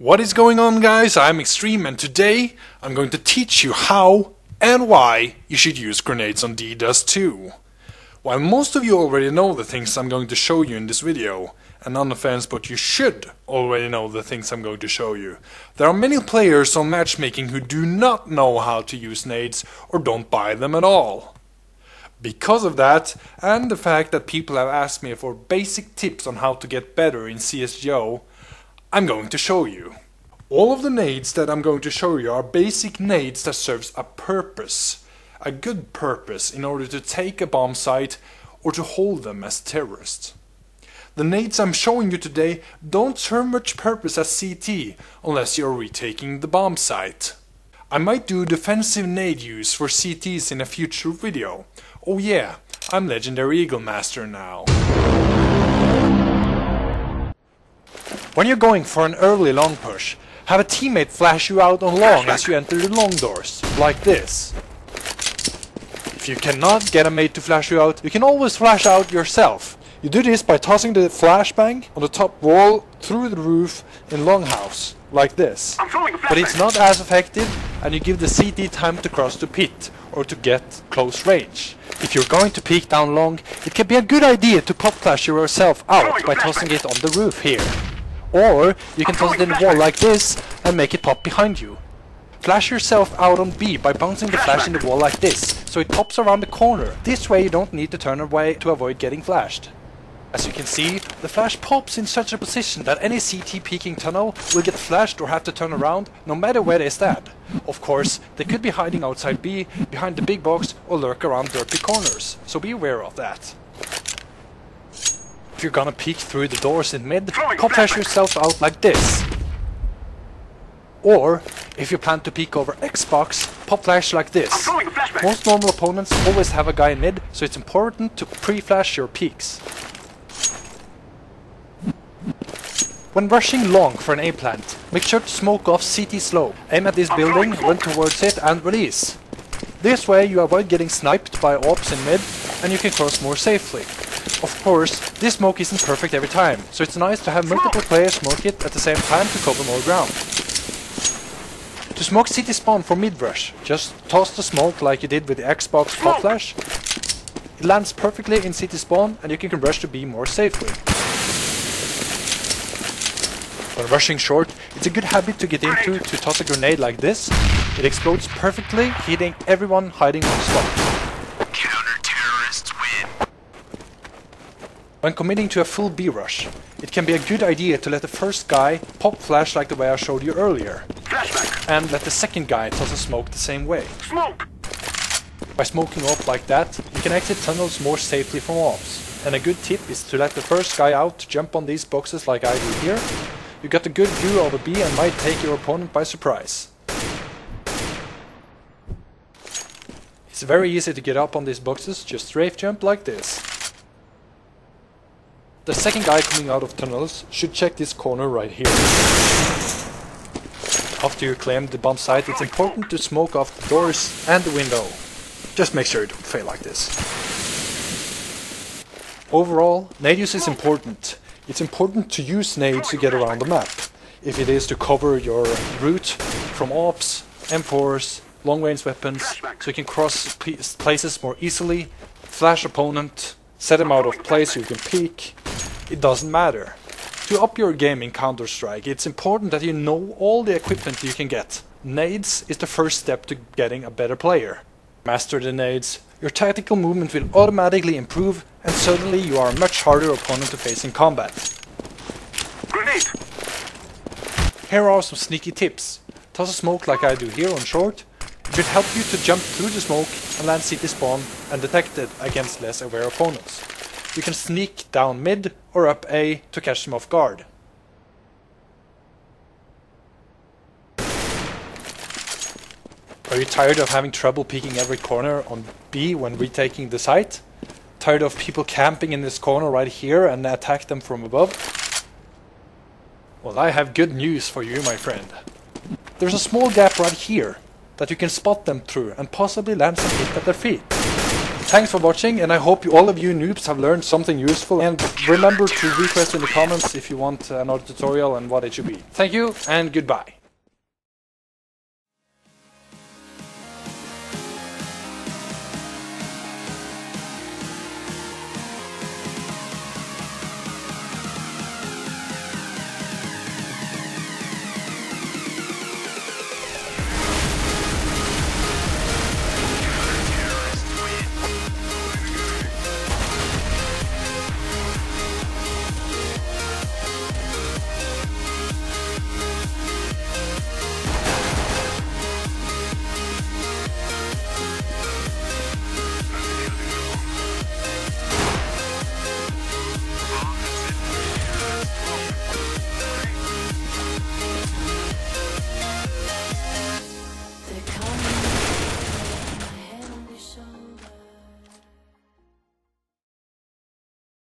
What is going on, guys? I'm xTREAM, and today I'm going to teach you how and why you should use grenades on Dust2. While most of you already know the things I'm going to show you in this video, and none offense, but you should already know the things I'm going to show you, there are many players on matchmaking who do not know how to use nades or don't buy them at all. Because of that, and the fact that people have asked me for basic tips on how to get better in CSGO, I'm going to show you. All of the nades that I'm going to show you are basic nades that serves a purpose, a good purpose, in order to take a bomb site or to hold them as terrorists. The nades I'm showing you today don't serve much purpose as CT unless you're retaking the bomb site. I might do defensive nade use for CTs in a future video. Oh yeah, I'm Legendary Eagle Master now. When you're going for an early long push, have a teammate flash you out on long as you enter the long doors, like this. If you cannot get a mate to flash you out, you can always flash out yourself. You do this by tossing the flashbang on the top wall through the roof in longhouse, like this. But it's not as effective, and you give the CT time to cross the pit or to get close range. If you're going to peek down long, it can be a good idea to pop flash yourself out by tossing it on the roof here. Or you can toss it in the wall like this and make it pop behind you. Flash yourself out on B by bouncing the flash in the wall like this, so it pops around the corner. This way you don't need to turn away to avoid getting flashed. As you can see, the flash pops in such a position that any CT peeking tunnel will get flashed or have to turn around, no matter where they stand. Of course, they could be hiding outside B, behind the big box, or lurk around dirty corners, so be aware of that. If you're gonna peek through the doors in mid, pop flash yourself out like this. Or, if you plan to peek over Xbox, pop flash like this. Most normal opponents always have a guy in mid, so it's important to pre-flash your peeks. When rushing long for an A plant, make sure to smoke off CT slow. Aim at this building, run towards it and release. This way you avoid getting sniped by ops in mid, and you can cross more safely. Of course, this smoke isn't perfect every time, so it's nice to have multiple players smoke it at the same time to cover more ground. To smoke CT spawn for mid rush, just toss the smoke like you did with the Xbox pop flash. It lands perfectly in CT spawn and you can rush to B more safely. When rushing short, it's a good habit to get into to toss a grenade like this. It explodes perfectly, hitting everyone hiding on spot. Counter-terrorists win. When committing to a full B rush, it can be a good idea to let the first guy pop flash like the way I showed you earlier. And let the second guy toss a smoke the same way. By smoking off like that, you can exit tunnels more safely from ops. And a good tip is to let the first guy out to jump on these boxes like I do here. You got a good view over B and might take your opponent by surprise. It's very easy to get up on these boxes, just strafe jump like this. The second guy coming out of tunnels should check this corner right here. After you claim the bomb site, it's important to smoke off the doors and the window. Just make sure you don't fail like this. Overall, nade use is important. It's important to use nades to get around the map. If it is to cover your route from ops, M4s, long range weapons, so you can cross places more easily, flash opponent, set them out of place so you can peek. It doesn't matter. To up your game in Counter-Strike, it's important that you know all the equipment you can get. Nades is the first step to getting a better player. Master the nades, your tactical movement will automatically improve, and suddenly you are a much harder opponent to face in combat. Grenade. Here are some sneaky tips. Toss a smoke like I do here on short. It will help you to jump through the smoke and land CT spawn undetected against less aware opponents. You can sneak down mid or up A to catch them off guard. Are you tired of having trouble peeking every corner on B when retaking the site? Tired of people camping in this corner right here and attack them from above? Well, I have good news for you, my friend. There's a small gap right here that you can spot them through and possibly land some hit at their feet. Thanks for watching, and I hope all of you noobs have learned something useful. And remember to request in the comments if you want another tutorial and what it should be. Thank you, and goodbye.